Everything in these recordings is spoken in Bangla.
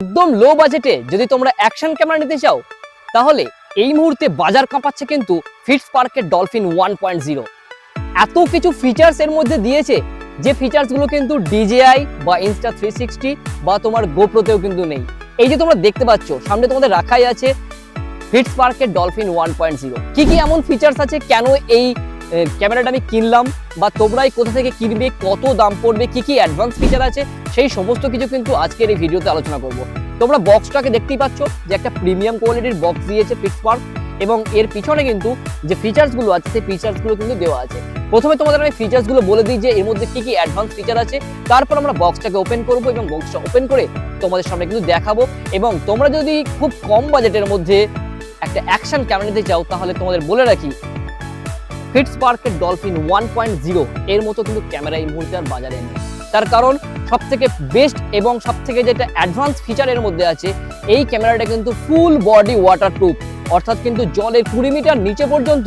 একদম লো বাজেটে যদি তোমরা অ্যাকশন ক্যামেরা নিতে চাও তাহলে এই মুহূর্তে বাজার কাঁপাচ্ছে কিন্তু ফিটসপার্কের ডলফিন 1.0। এত কিছু ফিচার্স এর মধ্যে দিয়েছে যে ফিচার্সগুলো কিন্তু DJI বা Insta360 বা তোমার গোপ্রোতেও কিন্তু নেই। এই যে তোমরা দেখতে পাচ্ছ সামনে তোমাদের রাখাই আছে ফিটসপার্কের ডলফিন 1.0। কি কি এমন ফিচার্স আছে, কেন এই ক্যামেরাটা আমি কিনলাম বা তোমরাই কোথা থেকে কিনবে, কত দাম পড়বে, কি কি অ্যাডভান্স ফিচার আছে, সেই সমস্ত কিছু কিন্তু আজকের এই ভিডিওতে আলোচনা করব। তোমরা বক্সটাকে দেখতেই পাচ্ছ যে একটা প্রিমিয়াম কোয়ালিটির বক্স দিয়েছে ফিটসপার্ক, এবং এর পিছনে কিন্তু যে ফিচার্সগুলো আছে সেই ফিচার্সগুলো কিন্তু দেওয়া আছে। প্রথমে তোমাদের আমি ফিচার্সগুলো বলে দিই যে এর মধ্যে কি কি অ্যাডভান্স ফিচার আছে, তারপর আমরা বক্সটাকে ওপেন করব এবং বক্সটা ওপেন করে তোমাদের সামনে কিন্তু দেখাবো। এবং তোমরা যদি খুব কম বাজেটের মধ্যে একটা অ্যাকশন ক্যামেরা নিতে চাও তাহলে তোমাদের বলে রাখি ফিটসপার্কের ডলফিন 1.0 এর মতো কিন্তু ক্যামেরা এই মুহূর্তে আর বাজারে নেই। তার কারণ সবথেকে বেস্ট এবং সবথেকে যেটা অ্যাডভান্স ফিচারের মধ্যে আছে, এই ক্যামেরাটা কিন্তু ফুল বডি ওয়াটারপ্রুফ, অর্থাৎ কিন্তু জলের 20 মিটার নিচে পর্যন্ত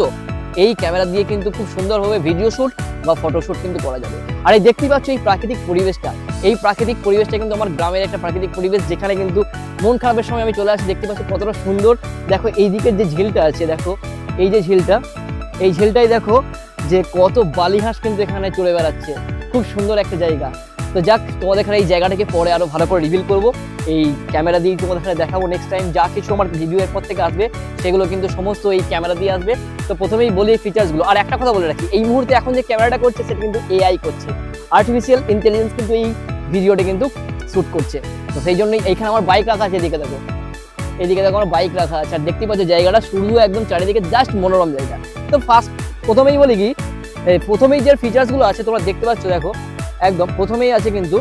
এই ক্যামেরা দিয়ে কিন্তু খুব সুন্দরভাবে ভিডিও শুট বা ফটোশুট কিন্তু করা যাবে। আর এই দেখতেই পাচ্ছ এই প্রাকৃতিক পরিবেশটা, এই প্রাকৃতিক পরিবেশটা কিন্তু আমার গ্রামের একটা প্রাকৃতিক পরিবেশ, যেখানে কিন্তু মন খারাপের সময় আমি চলে আসি। দেখতে পাচ্ছি কতটা সুন্দর। দেখো এই দিকের যে ঝিলটা আছে, দেখো এই যে ঝিলটা, এই ঝিলটাই দেখো যে কত বালিহাঁস কিন্তু এখানে চড়ে বেড়াচ্ছে। খুব সুন্দর একটা জায়গা। তো যাক, তোমাদের এখানে এই জায়গাটাকে পরে আরো ভালো করে রিভিল করবো, এই ক্যামেরা দিয়ে তোমাদের এখানে দেখাবো। নেক্সট টাইম যা কিছু আমার ভিডিও এরপর থেকে আসবে সেগুলো কিন্তু সমস্ত এই ক্যামেরা দিয়ে আসবে। তো প্রথমেই বলি ফিচার্সগুলো। আর একটা কথা বলে রাখি, এই মুহূর্তে এখন যে ক্যামেরাটা করছে সেটা কিন্তু AI করছে, আর্টিফিশিয়াল ইন্টেলিজেন্স কিন্তু এই ভিডিওটা কিন্তু শুট করছে। তো সেই জন্যই এইখানে আমার বাইক রাখা আছে, এদিকে দেখো, এদিকে দেখো আমার বাইক রাখা আছে। আর দেখতে পাচ্ছ জায়গাটা শুরু একদম চারিদিকে জাস্ট মনোরম জায়গা। তো প্রথমেই বলি কি, প্রথমেই যে ফিচার্সগুলো আছে তোমরা দেখতে পাচ্ছ, দেখো একদম প্রথমেই আছে কিন্তু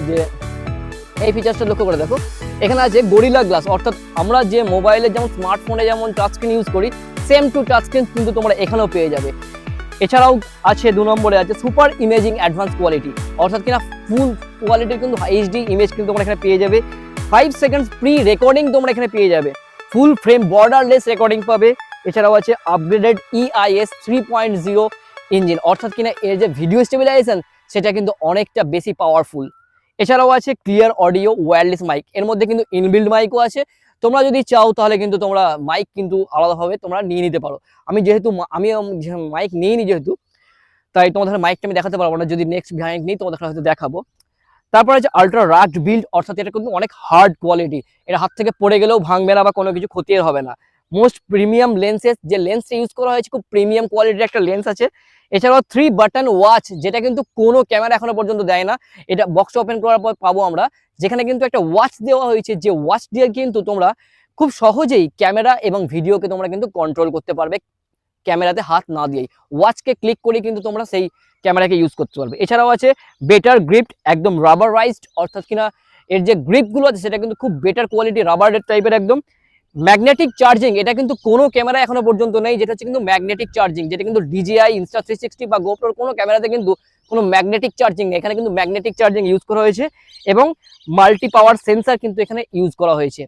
যে এই ফিচার্সটা লক্ষ্য করে দেখো, এখানে আছে গরিলা গ্লাস, অর্থাৎ আমরা যে মোবাইলে যেমন স্মার্টফোনে যেমন টাচস্ক্রিন ইউজ করি সেম টু টাচস্ক্রিন কিন্তু তোমরা এখানেও পেয়ে যাবে। এছাড়াও আছে 2 নম্বরে আছে সুপার ইমেজিং অ্যাডভান্স কোয়ালিটি, অর্থাৎ কিনা ফুল কোয়ালিটির কিন্তু HD ইমেজ কিন্তু তোমরা এখানে পেয়ে যাবে। 5 সেকেন্ডস প্রি রেকর্ডিং তোমরা এখানে পেয়ে যাবে, ফুল ফ্রেম বর্ডারলেস রেকর্ডিং পাবে। এছাড়াও আছে আপগ্রেডেড EIS 3.0 ইঞ্জিন, অর্থাৎ কিনা এর যে ভিডিও স্টেবিলাইজেশন সেটা কিন্তু অনেকটা বেশি পাওয়ারফুল। এছাড়াও আছে ক্লিয়ার অডিও ওয়্যারলেস মাইক, এর মধ্যে কিন্তু ইনবিল্ড মাইকও আছে। তোমরা যদি চাও তাহলে কিন্তু তোমরা মাইক কিন্তু আলাদাভাবে তোমরা নিয়ে নিতে পারো। আমি মাইক নিইনি যেহেতু, তাই তোমাদের মাইকটা আমি দেখাতে পারবো না। যদি নেক্সট মাইক নিই তোমাদের হয়তো দেখাবো। তারপর আছে আলট্রা রাগড বিল্ড, অর্থাৎ এটা কিন্তু অনেক হার্ড কোয়ালিটি, এটা হাত থেকে পড়ে গেলেও ভাঙবে না বা কোনো কিছু ক্ষতি হবে না। মোস্ট প্রিমিয়াম লেন্সেস, যে লেন্সটা ইউজ করা হয়েছে খুব প্রিমিয়াম কোয়ালিটির একটা লেন্স আছে। এছাড়াও 3 বাটন ওয়াচ, যেটা কিন্তু কোনো ক্যামেরা এখনো পর্যন্ত দেয় না। এটা বক্স ওপেন করার পর পাবো আমরা, যেখানে কিন্তু একটা ওয়াচ দেওয়া হয়েছে, যে ওয়াচ দিয়ে কিন্তু তোমরা খুব সহজেই ক্যামেরা এবং ভিডিওকে তোমরা কিন্তু কন্ট্রোল করতে পারবে ক্যামেরাতে হাত না দিয়েই। ওয়াচকে ক্লিক করে কিন্তু তোমরা সেই ক্যামেরাকে ইউজ করতে পারবে। এছাড়াও আছে বেটার গ্রিপ, একদম রাবারাইজড, অর্থাৎ কিনা এর যে গ্রিপগুলো আছে সেটা কিন্তু খুব বেটার কোয়ালিটি, রাবারের টাইপের একদম। ম্যাগনেটিক চার্জিং, এটা কিন্তু কোনো ক্যামেরা এখনো পর্যন্ত নেই, যেটা হচ্ছে কিন্তু ম্যাগনেটিক চার্জিং, যেটা কিন্তু DJI Insta360 বা গোপ্রোর কোনো ক্যামেরাতে কিন্তু কোনো ম্যাগনেটিক চার্জিং নেই। এখানে কিন্তু ম্যাগনেটিক চার্জিং ইউজ করা হয়েছে এবং মাল্টি পাওয়ার সেন্সার কিন্তু এখানে ইউজ করা হয়েছে।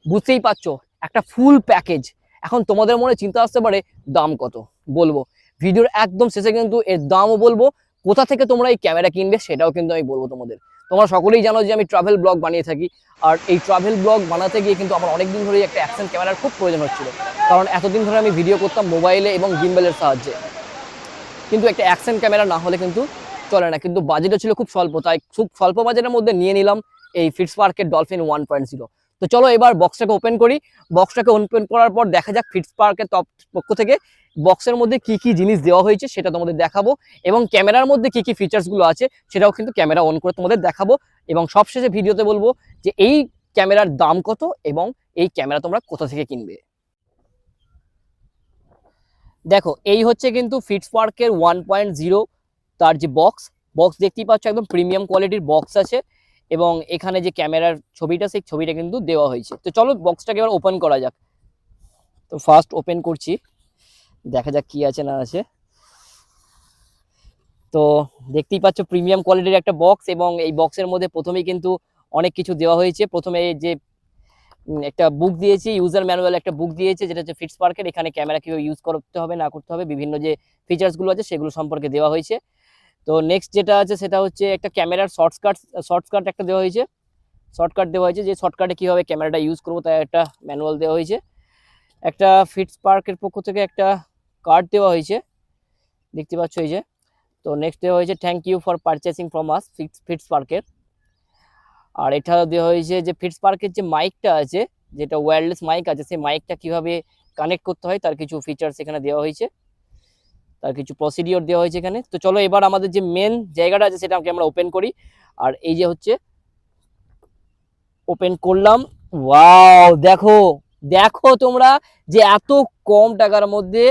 বুঝতেই পারছো একটা ফুল প্যাকেজ। এখন তোমাদের মনে চিন্তা আসতে পারে দাম কত, বলবো ভিডিওর একদম শেষে কিন্তু এর দামও বলবো, কোথা থেকে তোমরা এই ক্যামেরা কিনবে সেটাও কিন্তু আমি বলবো তোমাদের। তোমরা সকলেই জানো যে আমি ট্রাভেল ব্লগ বানিয়ে থাকি, আর এই ট্রাভেল ব্লগ বানাতে গিয়ে কিন্তু আমার অনেকদিন ধরেই একটা অ্যাকশন ক্যামেরার খুব প্রয়োজন হচ্ছিল, কারণ এতদিন ধরে আমি ভিডিও করতাম মোবাইলে এবং গিম্বলের সাহায্যে, কিন্তু একটা অ্যাকশন ক্যামেরা না হলে কিন্তু চলে না। কিন্তু বাজেটও ছিল খুব স্বল্প, তাই খুব স্বল্প বাজেটের মধ্যে নিয়ে নিলাম এই ফিটসপার্কের ডলফিন 1.0। তো চলো এবার বক্সটাকে ওপেন করি। বক্সটাকে ওপেন করার পর দেখা যাক ফিটসপার্কের পক্ষ থেকে বক্সের মধ্যে কি কি জিনিস দেওয়া হয়েছে সেটা তোমাদের দেখাবো, এবং ক্যামেরার মধ্যে কি কি ফিচার্সগুলো আছে সেটাও কিন্তু ক্যামেরা অন করে তোমাদের দেখাবো। এবং সবশেষে ভিডিওতে বলবো যে এই ক্যামেরার দাম কত এবং এই ক্যামেরা তোমরা কোথা থেকে কিনবে। দেখো এই হচ্ছে কিন্তু ফিটসপার্কের 1.0 তার যে বক্স দেখতেই পাচ্ছ, একদম প্রিমিয়াম কোয়ালিটির বক্স আছে, এবং এখানে যে ক্যামেরার ছবিটা সেই ছবিটা কিন্তু দেওয়া হয়েছে। তো চলো বক্সটাকে এবার ওপেন করা যাক। তো ফার্স্ট ওপেন করছি, দেখা যাক কি আছে না আছে। তো দেখতেই পাচ্ছ প্রিমিয়াম কোয়ালিটির একটা বক্স, এবং এই বক্সের মধ্যে প্রথমেই কিন্তু অনেক কিছু দেওয়া হয়েছে। প্রথমে যে একটা বুক দিয়েছি, ইউজার ম্যানুয়াল একটা বুক দিয়েছে, যেটা হচ্ছে ফিটসপার্কের, এখানে ক্যামেরা কিভাবে ইউজ করতে হবে না করতে হবে বিভিন্ন যে ফিচার্সগুলো আছে সেগুলো সম্পর্কে দেওয়া হয়েছে। তো নেক্সট যেটা আছে সেটা হচ্ছে একটা ক্যামেরার শর্টকাট একটা দেওয়া হয়েছে। শর্টকাট দেওয়া হয়েছে, যে শর্টকাটে কীভাবে ক্যামেরাটা ইউজ করবো তার একটা ম্যানুয়াল দেওয়া হয়েছে। একটা ফিটসপার্কের পক্ষ থেকে একটা কার্ড দেওয়া হয়েছে, দেখতে পাচ্ছ এই যে। তো নেক্সট দেওয়া হয়েছে thank you for purchasing from us ফিটসপার্কের। আর এটা দেওয়া হয়েছে যে ফিটসপার্কের যে মাইকটা আছে, যেটা ওয়্যারলেস মাইক আছে, সেই মাইকটা কীভাবে কানেক্ট করতে হয় তার কিছু ফিচার্স এখানে দেওয়া হয়েছে, তার কিছু প্রসিডিওর দেওয়া হয়েছে এখানে। তো চলো এবার আমাদের যে মেন জায়গাটা আছে সেটাকে আমরা ওপেন করি। আর এই যে হচ্ছে ওপেন করলাম, ওয়াও দেখো দেখো তোমরা যে এত কম টাকার মধ্যে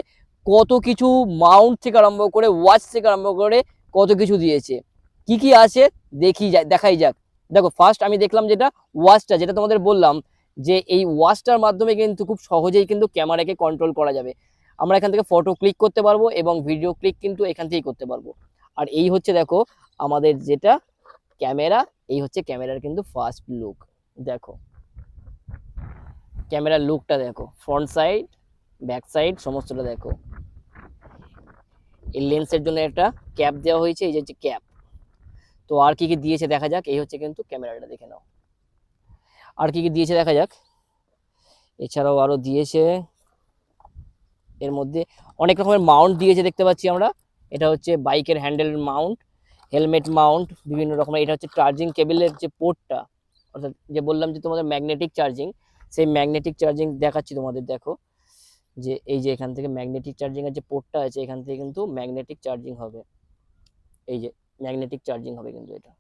কত কিছু মাউন্ট থেকে আরম্ভ করে ওয়াচ থেকে আরম্ভ করে কত কিছু দিয়েছে। কি কি আছে দেখাই যাক। দেখো ফার্স্ট আমি দেখলাম যেটা ওয়াচটা, যেটা তোমাদের বললাম যে এই ওয়াচটার মাধ্যমে কিন্তু খুব সহজেই কিন্তু ক্যামেরাকে কন্ট্রোল করা যাবে। আমরা এখান থেকে ফটো ক্লিক করতে পারবো এবং ভিডিও ক্লিক কিন্তু এখান থেকেই করতে পারবো। আর এই হচ্ছে দেখো আমাদের যেটা ক্যামেরা, এই হচ্ছে ক্যামেরার কিন্তু ফার্স্ট লুক। দেখো ক্যামেরার লুকটা দেখো, ফ্রন্ট সাইড ব্যাক সাইড সমস্তটা দেখো। এই লেন্সের জন্য একটা ক্যাপ দেওয়া হয়েছে, এই যে হচ্ছে ক্যাপ। তো আর কি কি দিয়েছে দেখা যাক। এই হচ্ছে কিন্তু ক্যামেরাটা, দেখে নাও আর কি কি দিয়েছে দেখা যাক। এছাড়াও আরো দিয়েছে এর মধ্যে অনেক রকমের মাউন্ট দিয়েছে দেখতে পাচ্ছি আমরা। এটা হচ্ছে বাইকের হ্যান্ডেল মাউন্ট, হেলমেট মাউন্ট, বিভিন্ন রকমের। এটা হচ্ছে চার্জিং কেবলের যে পোর্টটা, অর্থাৎ যে বললাম যে তোমাদের ম্যাগনেটিক চার্জিং, সেই ম্যাগনেটিক চার্জিং দেখাচ্ছি তোমাদের। দেখো যে এই যে এখান থেকে ম্যাগনেটিক চার্জিং এর যে পোর্টটা আছে, এখান থেকে কিন্তু ম্যাগনেটিক চার্জিং হবে। এই যে ম্যাগনেটিক চার্জিং হবে কিন্তু এটা।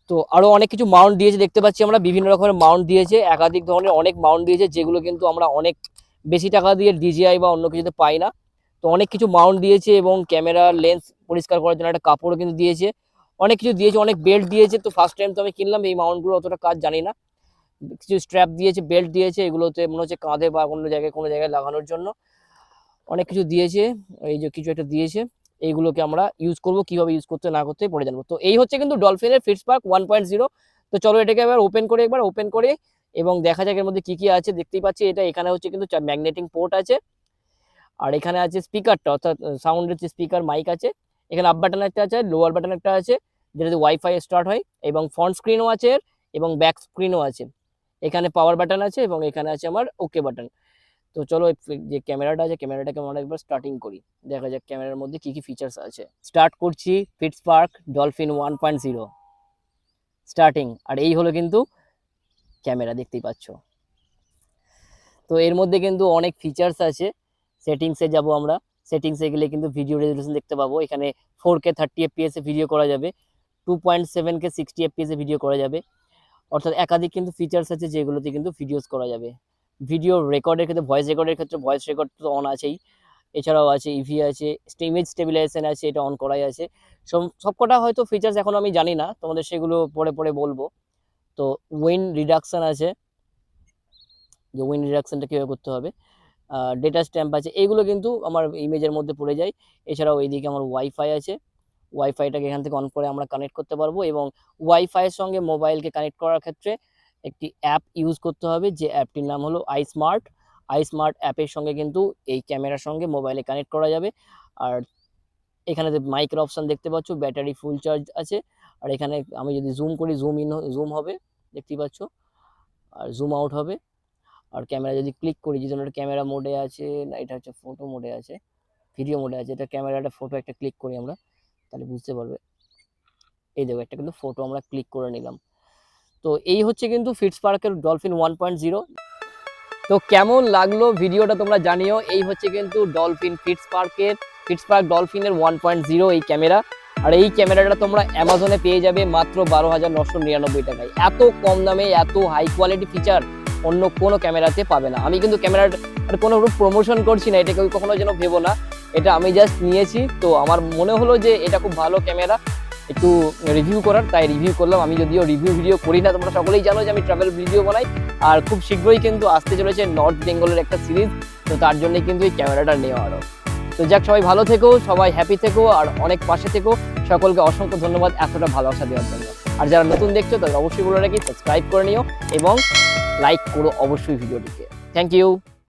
তো আরো অনেক কিছু মাউন্ট দিয়েছে দেখতে পাচ্ছি আমরা, বিভিন্ন রকমের মাউন্ট দিয়েছে, একাধিক ধরনের অনেক মাউন্ট দিয়েছে, যেগুলো কিন্তু আমরা অনেক বেশি টাকা দিয়ে ডিজিআই বা অন্য কিছুতে পাই না। তো অনেক কিছু মাউন্ট দিয়েছে এবং ক্যামেরার লেন্স পরিষ্কার করার জন্য একটা কাপড়ও কিন্তু দিয়েছে, অনেক কিছু দিয়েছে, অনেক বেল্ট দিয়েছে। তো ফার্স্ট টাইম তো আমি কিনলাম, এই মাউন্টগুলো অতটা কাজ জানি না। কিছু স্ট্র্যাপ দিয়েছে, বেল্ট দিয়েছে, এগুলোতে মনে হচ্ছে কাঁধে বা কোনো জায়গায় লাগানোর জন্য অনেক কিছু দিয়েছে। এই যে কিছু একটা দিয়েছে, এইগুলোকে আমরা ইউজ করব, কিভাবে ইউজ করতে না করতে পড়ে জানবো। তো এই হচ্ছে কিন্তু ডলফিনের ফিটসপার্ক 1.0। তো চলো এটাকে এবার ওপেন করে এবং দেখা যাক এর মধ্যে কি কি আছে। দেখতেই পাচ্ছি এটা এখানে হচ্ছে কিন্তু ম্যাগনেটিক পোর্ট আছে, আর এখানে আছে স্পিকারটা, অর্থাৎ সাউন্ডের যে স্পিকার মাইক আছে। এখানে আপ বাটন একটা আছে, লোয়ার বাটন একটা আছে, যেটাতে ওয়াইফাই স্টার্ট হয়, এবং ফ্রন্ট স্ক্রিনও আছে এবং ব্যাক স্ক্রিনও আছে। এখানে পাওয়ার বাটন আছে এবং এখানে আছে আমার ওকে বাটন। তো চলো যে ক্যামেরাটা আছে, ক্যামেরাটাকে আমরা একবার স্টার্টিং করি, দেখা যাক ক্যামেরার মধ্যে কি কি ফিচার্স আছে। স্টার্ট করছি ফিটসপার্ক ডলফিন 1.0 স্টার্টিং। আর এই হলো কিন্তু ক্যামেরা, দেখতেই পাচ্ছ। তো এর মধ্যে কিন্তু অনেক ফিচার্স আছে। সেটিংসে যাব আমরা, সেটিংসে গেলে কিন্তু ভিডিও রেজলিউশন দেখতে পাবো। এখানে 4K 30 FPS এ ভিডিও করা যাবে, 2.7K 60 FPS এ ভিডিও করা যাবে, অর্থাৎ একাধিক কিন্তু ফিচার্স আছে যেগুলোতে কিন্তু ভিডিওস করা যাবে। ভিডিও রেকর্ডের ক্ষেত্রে, ভয়েস রেকর্ডের ক্ষেত্রে ভয়েস রেকর্ড তো অন আছেই, এছাড়াও আছে ইভি আছে, ইমেজ স্টেবিলাইজেশন আছে, এটা অন করাই আছে। সবকটা হয়তো ফিচার্স এখন আমি জানি না, তোমাদের সেগুলো পরে বলবো। তো উইন্ড রিডাকশন আছে, যে উইন্ড রিডাকশনটা কীভাবে করতে হবে। ডেটা স্ট্যাম্প আছে, এগুলো কিন্তু আমার ইমেজের মধ্যে পড়ে যায়। এছাড়াও এইদিকে আমার ওয়াইফাই আছে, ওয়াইফাইটাকে এখান থেকে অন করে আমরা কানেক্ট করতে পারবো। এবং ওয়াইফাইয়ের সঙ্গে মোবাইলকে কানেক্ট করার ক্ষেত্রে একটি অ্যাপ ইউজ করতে হবে, যে অ্যাপটির নাম হলো আইস্মার্ট অ্যাপের সঙ্গে কিন্তু এই ক্যামেরার সঙ্গে মোবাইলে কানেক্ট করা যাবে। আর এখানে মাইকের অপশান দেখতে পাচ্ছ, ব্যাটারি ফুল চার্জ আছে। আর এখানে আমি যদি জুম করি, জুম হবে, দেখতেই পাচ্ছ, আর জুম আউট হবে। আর ক্যামেরা যদি ক্লিক করি, যেহেতু এটা ক্যামেরা মোডে আছে না, এটা হচ্ছে ফটো মোডে আছে, ভিডিও মোডে আছে, এটা ক্যামেরাটা ফটো একটা ক্লিক করি আমরা, তাহলে বুঝতে পারবে। এই দেখো একটা কিন্তু ফটো আমরা ক্লিক করে নিলাম। তো এই হচ্ছে কিন্তু ফিটসপার্কের ডলফিন 1.0। তো কেমন লাগলো ভিডিওটা তোমরা জানিও। এই হচ্ছে কিন্তু ফিটসপার্ক ডলফিনের 1.0 এই ক্যামেরা। আর এই ক্যামেরাটা তোমরা অ্যামাজনে পেয়ে যাবে মাত্র 12,999 টাকায়। এত কম দামে এত হাই কোয়ালিটি ফিচার অন্য কোনো ক্যামেরাতে পাবে না। আমি কিন্তু ক্যামেরার কোনো প্রমোশন করছি না, এটা কেউ কখনো যেন ভেবো না, এটা আমি জাস্ট নিয়েছি। তো আমার মনে হলো যে এটা খুব ভালো ক্যামেরা, একটু রিভিউ করার, তাই রিভিউ করলাম। আমি যদিও রিভিউ ভিডিও করি না, তোমরা সকলেই জানো যে আমি ট্রাভেল ভিডিও বানাই। আর খুব শীঘ্রই কিন্তু আসতে চলেছে নর্থ বেঙ্গলের একটা সিরিজ, তো তার জন্যই কিন্তু এই ক্যামেরাটা নেওয়া আরও। তো যাক, সবাই ভালো থেকো, সবাই হ্যাপি থেকো, আর অনেক পাশে থেকো। সকলকে অসংখ্য ধন্যবাদ এতটা ভালোবাসা দেওয়ার জন্য। আর যারা নতুন দেখছো তাদের অবশ্যই বলে রাখি সাবস্ক্রাইব করে নিও এবং লাইক করো অবশ্যই ভিডিওটিকে। Thank you.